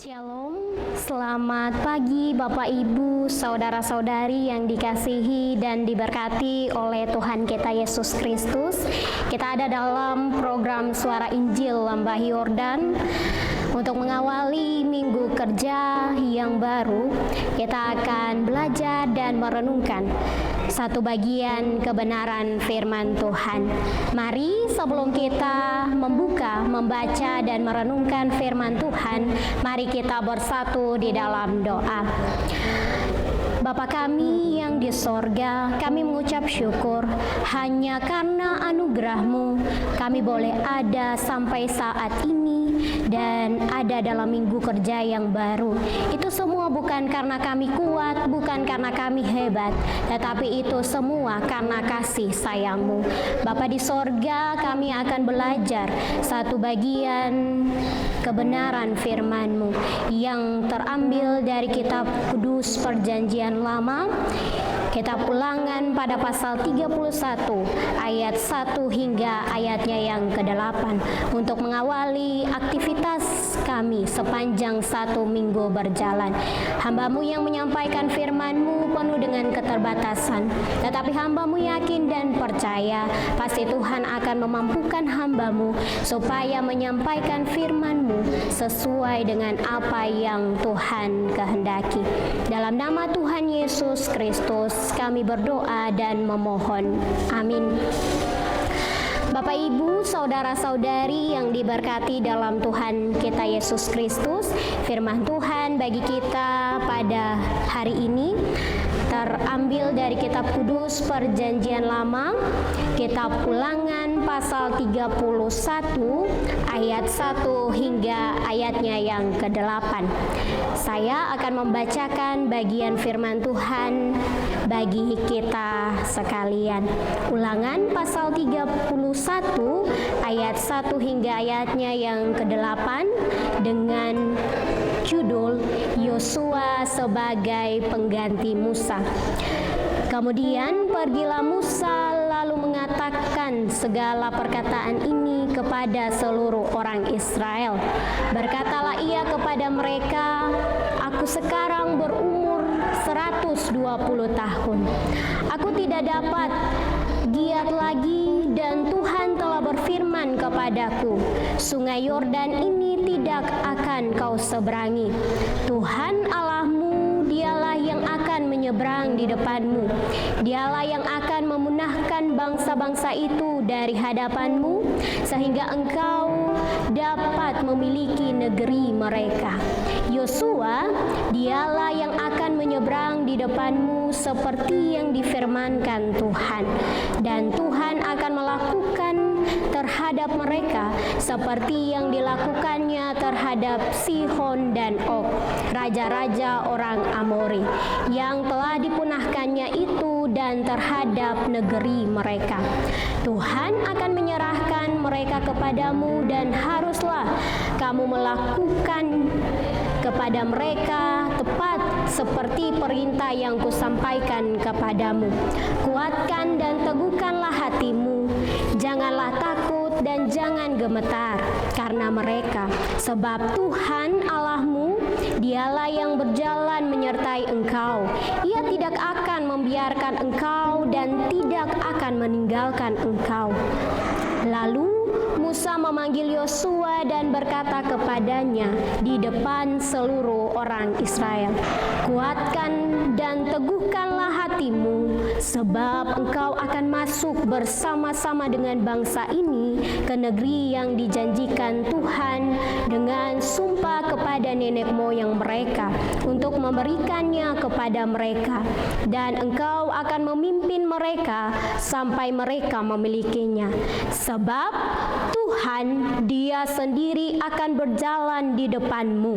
Shalom, selamat pagi Bapak Ibu, saudara-saudari yang dikasihi dan diberkati oleh Tuhan kita Yesus Kristus. Kita ada dalam program Suara Injil Lembah Yordan. Untuk mengawali minggu kerja yang baru, kita akan belajar dan merenungkan satu bagian kebenaran firman Tuhan. Mari sebelum kita membaca dan merenungkan firman Tuhan, mari kita bersatu di dalam doa. Bapa kami yang di sorga, kami mengucap syukur hanya karena anugerah-Mu kami boleh ada sampai saat ini dan ada dalam minggu kerja yang baru. Itu semua bukan karena kami kuat, bukan karena kami hebat, tetapi itu semua karena kasih sayang-Mu. Bapa di sorga, kami akan belajar satu bagian kebenaran firman-Mu yang terambil dari kitab Kudus Perjanjian Lama, kitab Ulangan pada pasal 31 ayat 1 hingga ayatnya yang ke-8 untuk mengawali aktivitas kami sepanjang satu minggu berjalan. Hamba-Mu yang menyampaikan firman-Mu penuh dengan keterbatasan, tetapi hamba-Mu yakin dan percaya pasti Tuhan akan memampukan hamba-Mu supaya menyampaikan firman-Mu sesuai dengan apa yang Tuhan kehendaki. Dalam nama Tuhan Yesus Kristus kami berdoa dan memohon. Amin. Bapak Ibu, saudara-saudari yang diberkati dalam Tuhan kita Yesus Kristus, firman Tuhan bagi kita pada hari ini terambil dari kitab Kudus Perjanjian Lama, kitab Ulangan pasal 31 ayat 1 hingga ayatnya yang ke-8. Saya akan membacakan bagian firman Tuhan bagi kita sekalian. Ulangan pasal 31 ayat 1 hingga ayatnya yang ke-8 dengan judul Yosua sebagai pengganti Musa. Kemudian pergilah Musa lalu mengatakan segala perkataan ini kepada seluruh orang Israel. Berkatalah ia kepada mereka, aku sekarang berumur 120 tahun. Aku tidak dapat giat lagi dan Tuhan telah berfirman kepadaku, sungai Yordan ini tidak akan kau seberangi. Tuhan Allahmu dialah yang akan menyeberang di depanmu. Dialah yang akan memunahkan bangsa-bangsa itu dari hadapanmu sehingga engkau dapat memiliki negeri mereka. Yosua dialah yang akan menyeberang di depanmu seperti yang difirmankan Tuhan, dan Tuhan akan melakukan terhadap mereka seperti yang dilakukannya terhadap Sihon dan Og, raja-raja orang Amori, yang telah dipunahkannya itu, dan terhadap negeri mereka. Tuhan akan menyerahkan mereka kepadamu, dan haruslah kamu melakukan kepada mereka tepat seperti perintah yang kusampaikan kepadamu. Kuatkan dan teguhkanlah hatimu, janganlah takut dan jangan gemetar karena mereka, sebab Tuhan Allahmu dialah yang berjalan menyertai engkau. Ia tidak akan membiarkan engkau dan tidak akan meninggalkan engkau. Lalu Musa memanggil Yosua dan berkata kepadanya di depan seluruh orang Israel, kuatkan dan teguhkanlah hatimu, sebab engkau akan masuk bersama-sama dengan bangsa ini ke negeri yang dijanjikan Tuhan dengan sumpah kepada nenek moyang mereka untuk memberikannya kepada mereka, dan engkau akan memimpin mereka sampai mereka memilikinya. Sebab Tuhan Dia sendiri akan berjalan di depanmu.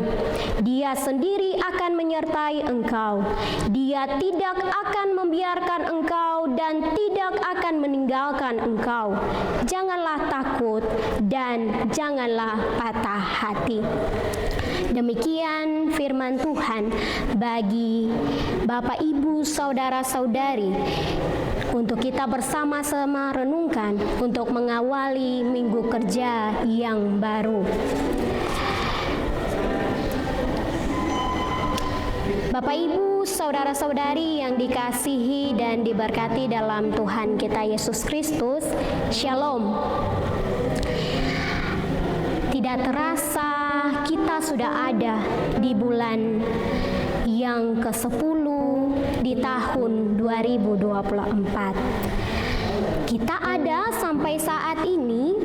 Dia sendiri akan menyertai engkau. Dia tidak akan membiarkan engkau dan tidak akan meninggalkan engkau. Janganlah takut dan janganlah patah hati. Demikian firman Tuhan bagi Bapak, Ibu, saudara-saudari untuk kita bersama-sama renungkan untuk mengawali minggu kerja yang baru. Bapak, Ibu, saudara-saudari yang dikasihi dan diberkati dalam Tuhan kita Yesus Kristus, Shalom. Tidak terasa kita sudah ada di bulan yang ke-10 di tahun 2024. Kita ada sampai saat ini,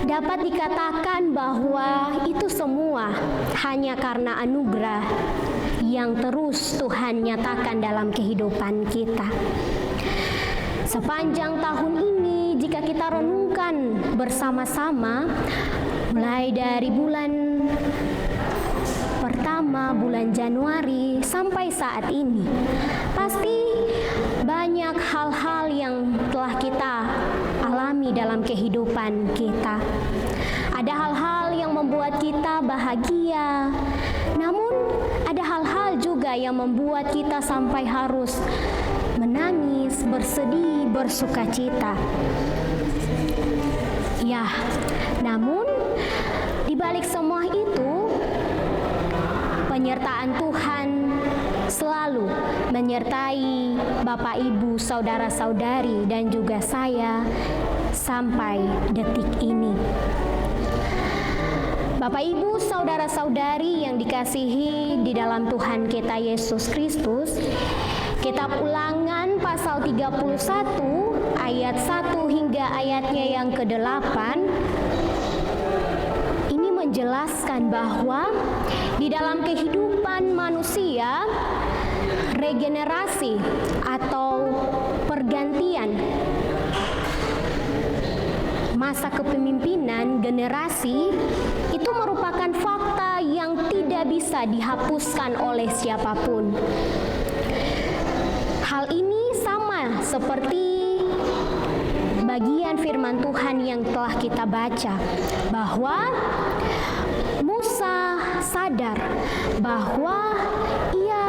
dapat dikatakan bahwa itu semua hanya karena anugerah yang terus Tuhan nyatakan dalam kehidupan kita. Sepanjang tahun ini, jika kita renungkan bersama-sama, mulai dari bulan pertama, bulan Januari sampai saat ini, pasti banyak hal-hal yang telah kita alami dalam kehidupan kita. Ada hal-hal yang membuat kita bahagia, namun ada hal-hal juga yang membuat kita sampai harus menangis, bersedih, bersukacita. Ya, namun di balik semua itu, penyertaan Tuhan selalu menyertai Bapak, Ibu, saudara-saudari, dan juga saya sampai detik ini. Bapak, Ibu, saudara-saudari yang dikasihi di dalam Tuhan kita Yesus Kristus, Kitab Ulangan pasal 31 ayat 1 hingga ayatnya yang ke-8 ini menjelaskan bahwa di dalam kehidupan manusia, regenerasi atau pergantian masa kepemimpinan generasi itu merupakan fakta yang tidak bisa dihapuskan oleh siapapun. Hal ini sama seperti bagian firman Tuhan yang telah kita baca, bahwa Musa sadar bahwa ia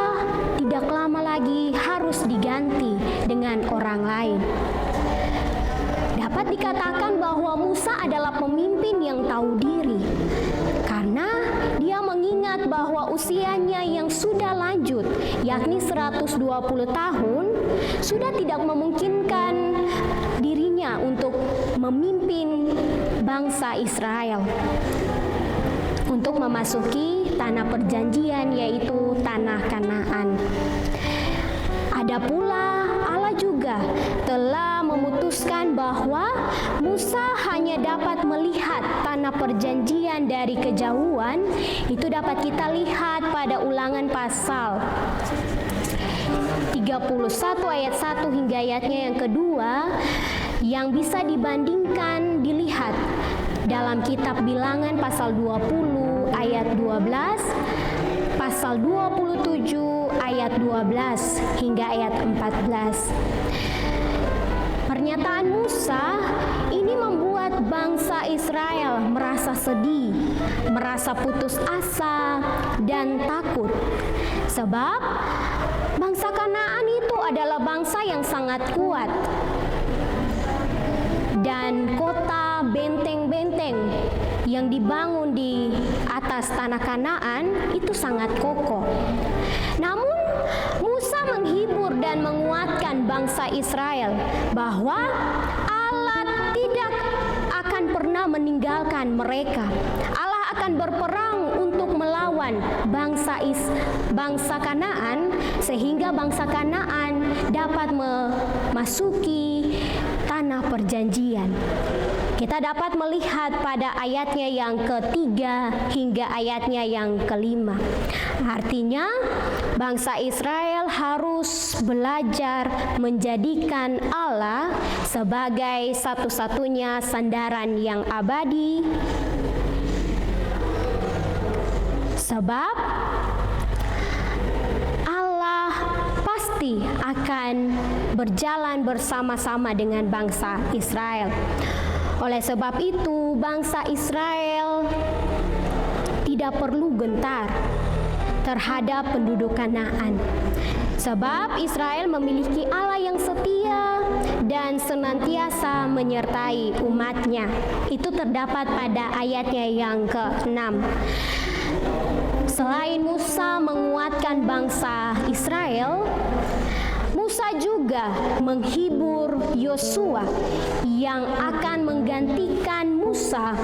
tidak lama lagi harus diganti dengan orang lain. Dapat dikatakan bahwa Musa adalah pemimpin yang tahu diri, karena dia mengingat bahwa usianya yang sudah lanjut, yakni 120 tahun, sudah tidak memungkinkan dirinya untuk memimpin bangsa Israel untuk memasuki tanah perjanjian, yaitu tanah Kanaan. Ada pula Allah juga telah memutuskan bahwa Musa hanya dapat melihat tanah perjanjian dari kejauhan. Itu dapat kita lihat pada Ulangan pasal 31 ayat 1 hingga ayatnya yang kedua, yang bisa dibandingkan dilihat dalam kitab Bilangan pasal 20 ayat 12, pasal 27 ayat 12 hingga ayat 14. Pernyataan Musa ini membuat bangsa Israel merasa sedih, merasa putus asa dan takut. Sebab bangsa Kanaan itu adalah bangsa yang sangat kuat. Dan kota benteng-benteng yang dibangun di atas tanah Kanaan itu sangat kokoh. Namun Musa menghibur dan menguatkan bangsa Israel bahwa Allah tidak akan pernah meninggalkan mereka. Allah akan berperang untuk melawan bangsa Kanaan, sehingga bangsa Kanaan dapat memasuki tanah perjanjian. Kita dapat melihat pada ayatnya yang ketiga hingga ayatnya yang kelima. Artinya, bangsa Israel harus belajar menjadikan Allah sebagai satu-satunya sandaran yang abadi. Sebab Allah pasti akan berjalan bersama-sama dengan bangsa Israel. Oleh sebab itu, bangsa Israel tidak perlu gentar terhadap penduduk Kanaan. Sebab Israel memiliki Allah yang setia dan senantiasa menyertai umatnya. Itu terdapat pada ayatnya yang ke-6. Selain Musa menguatkan bangsa Israel, Musa juga menghibur Yosua yang akan menggantikan Musa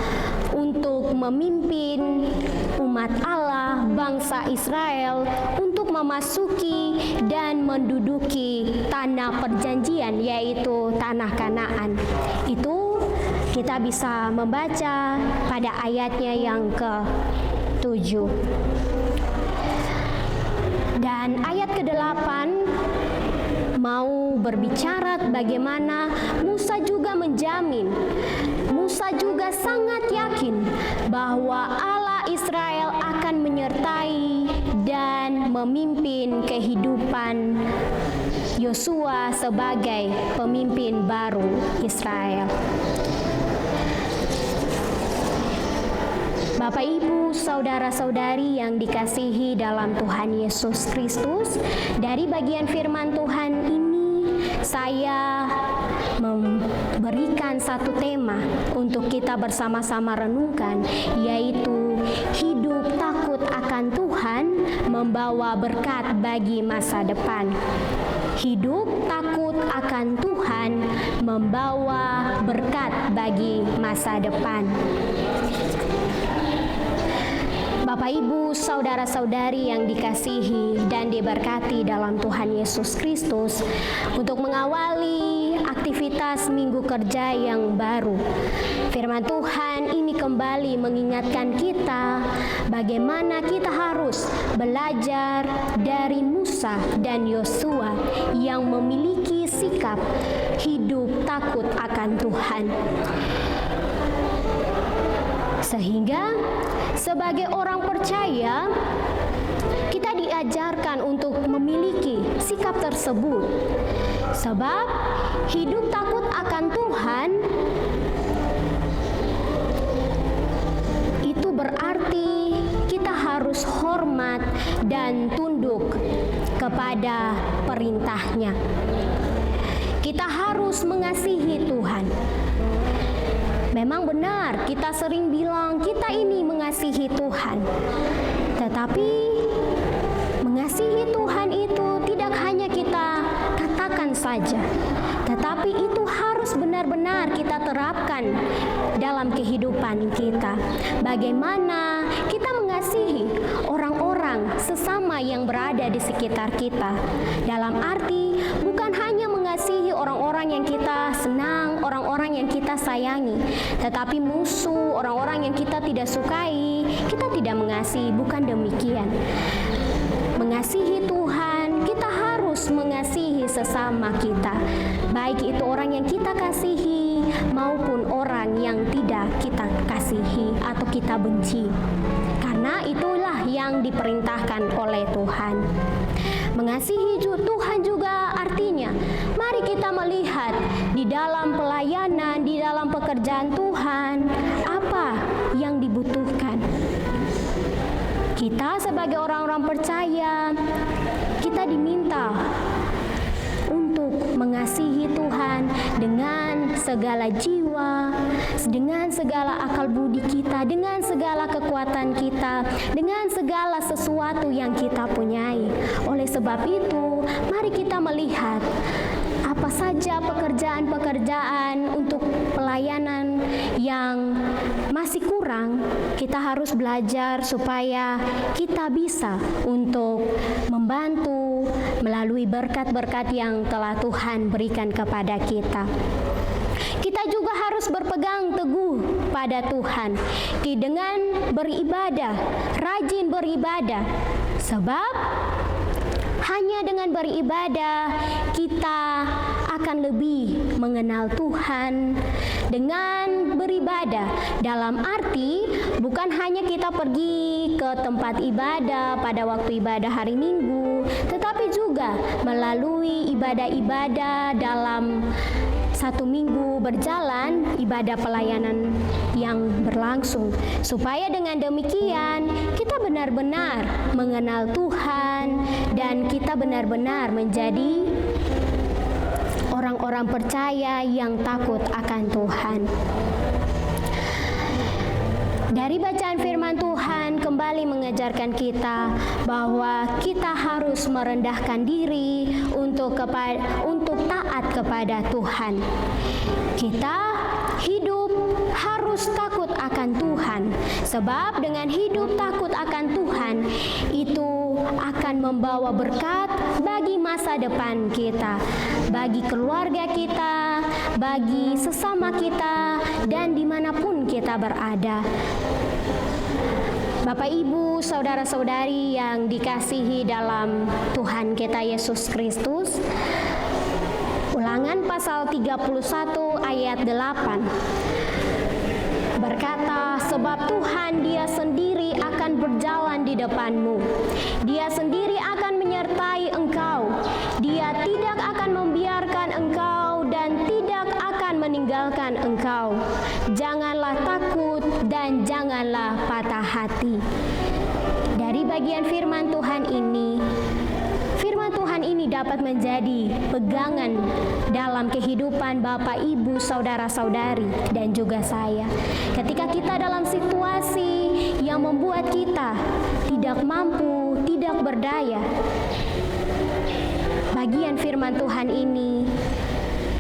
untuk memimpin umat Allah, bangsa Israel, untuk memasuki dan menduduki tanah perjanjian, yaitu tanah Kanaan. Itu kita bisa membaca pada ayatnya yang ke-7. Dan ayat ke-8 mau berbicara bagaimana Musa juga menjamin, Musa juga sangat yakin bahwa Allah Israel akan menyertai dan memimpin kehidupan Yosua sebagai pemimpin baru Israel. Bapak, Ibu, saudara-saudari yang dikasihi dalam Tuhan Yesus Kristus, dari bagian firman Tuhan ini saya memberikan satu tema untuk kita bersama-sama renungkan, yaitu hidup takut akan Tuhan membawa berkat bagi masa depan. Hidup takut akan Tuhan membawa berkat bagi masa depan. Bapak, Ibu, saudara-saudari yang dikasihi dan diberkati dalam Tuhan Yesus Kristus, untuk mengawali aktivitas minggu kerja yang baru, firman Tuhan ini kembali mengingatkan kita bagaimana kita harus belajar dari Musa dan Yosua yang memiliki sikap hidup takut akan Tuhan. Sehingga sebagai orang percaya, kita diajarkan untuk memiliki sikap tersebut. Sebab hidup takut akan Tuhan itu berarti kita harus hormat dan tunduk kepada perintahnya. Kita harus mengasihi Tuhan. Memang benar, kita sering bilang kita ini mengasihi Tuhan. Tetapi mengasihi Tuhan itu tidak hanya kita katakan saja, tetapi itu harus benar-benar kita terapkan dalam kehidupan kita. Bagaimana kita mengasihi orang-orang sesama yang berada di sekitar kita. Dalam arti bukan hanya mengasihi orang-orang yang kita senang, orang-orang yang kita sayangi, tetapi musuh, orang-orang yang kita tidak sukai, kita tidak mengasihi. Bukan demikian. Mengasihi Tuhan, kita harus mengasihi sesama kita, baik itu orang yang kita kasihi maupun orang yang tidak kita kasihi atau kita benci, karena itulah yang diperintahkan oleh Tuhan. Mengasihi Tuhan juga artinya, mari kita melihat di dalam pelayanan, di dalam pekerjaan Tuhan, apa yang dibutuhkan. Kita sebagai orang-orang percaya, kita diminta untuk mengasihi Tuhan dengan segala jiwa, dengan segala akal budi kita, dengan segala kekuatan kita, dengan segala sesuatu yang kita punyai. Oleh sebab itu, mari kita melihat apa saja pekerjaan-pekerjaan untuk pelayanan yang masih kurang. Kita harus belajar supaya kita bisa untuk membantu melalui berkat-berkat yang telah Tuhan berikan kepada kita. Kita juga harus berpegang teguh pada Tuhan dengan beribadah, rajin beribadah. Sebab hanya dengan beribadah kita akan lebih mengenal Tuhan. Dengan beribadah dalam arti bukan hanya kita pergi ke tempat ibadah pada waktu ibadah hari Minggu, tetapi juga melalui ibadah-ibadah dalam satu minggu berjalan, ibadah pelayanan yang berlangsung, supaya dengan demikian kita benar-benar mengenal Tuhan dan kita benar-benar menjadi orang-orang percaya yang takut akan Tuhan. Dari bacaan firman Tuhan kembali kembali mengajarkan kita bahwa kita harus merendahkan diri untuk taat kepada Tuhan. Kita hidup harus takut akan Tuhan, sebab dengan hidup takut akan Tuhan itu akan membawa berkat bagi masa depan kita, bagi keluarga kita, bagi sesama kita, dan dimanapun kita berada. Bapak, Ibu, saudara-saudari yang dikasihi dalam Tuhan kita Yesus Kristus, Ulangan pasal 31 ayat 8 berkata, sebab Tuhan Dia sendiri akan berjalan di depanmu. Dia sendiri akan menyertai engkau. Dia tidak akan membiarkan engkau dan tidak akan meninggalkan engkau. Janganlah takut dan janganlah patah hati. Dari bagian firman Tuhan ini dapat menjadi pegangan dalam kehidupan Bapak, Ibu, saudara-saudari, dan juga saya. Ketika kita dalam situasi yang membuat kita tidak mampu, tidak berdaya, bagian firman Tuhan ini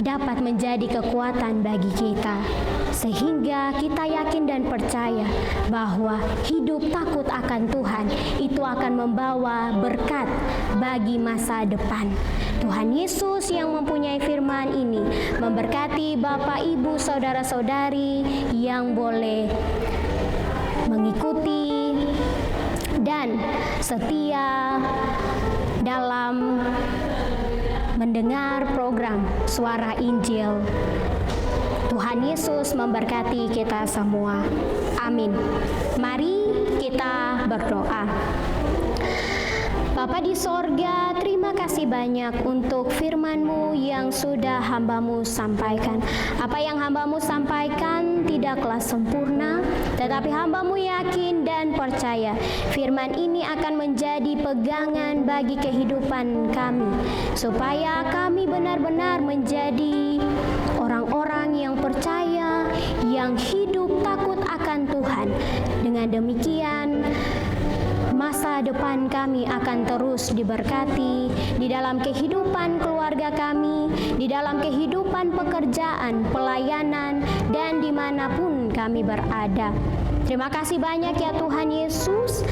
dapat menjadi kekuatan bagi kita, sehingga kita yakin dan percaya bahwa hidup takut akan Tuhan itu akan membawa berkat bagi masa depan. Tuhan Yesus yang mempunyai firman ini memberkati Bapak, Ibu, saudara-saudari yang boleh mengikuti dan setia dalam mendengar program Suara Injil. Tuhan Yesus memberkati kita semua. Amin. Mari kita berdoa. Bapa di sorga, terima kasih banyak untuk firman-Mu yang sudah hamba-Mu sampaikan. Apa yang hamba-Mu sampaikan tidaklah sempurna, tetapi hamba-Mu yakin dan percaya firman ini akan menjadi pegangan bagi kehidupan kami, supaya kami benar-benar menjadi orang-orang yang percaya, yang hidup takut akan Tuhan. Dengan demikian, masa depan kami akan terus diberkati di dalam kehidupan keluarga kami, di dalam kehidupan pekerjaan, pelayanan, dan dimanapun kami berada. Terima kasih banyak ya Tuhan Yesus.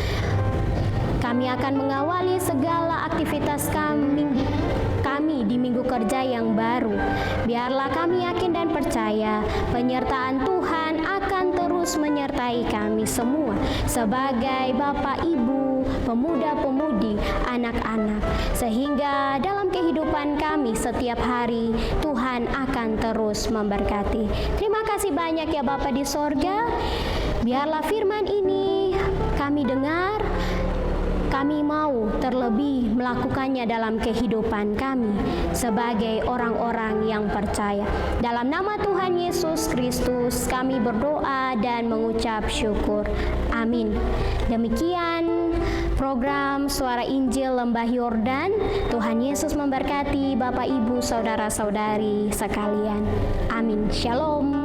Kami akan mengawali segala aktivitas kami di minggu kerja yang baru. Biarlah kami yakin dan percaya penyertaan Tuhan akan terus menyertai kami semua sebagai Bapak, Ibu, pemuda-pemudi, anak-anak, sehingga dalam kehidupan kami setiap hari Tuhan akan terus memberkati. Terima kasih banyak ya Bapa di sorga. Biarlah firman ini kami dengar, kami mau terlebih melakukannya dalam kehidupan kami sebagai orang-orang yang percaya. Dalam nama Tuhan Yesus Kristus kami berdoa dan mengucap syukur. Amin. Demikian program Suara Injil Lembah Yordan. Tuhan Yesus memberkati Bapak, Ibu, saudara-saudari sekalian. Amin. Shalom.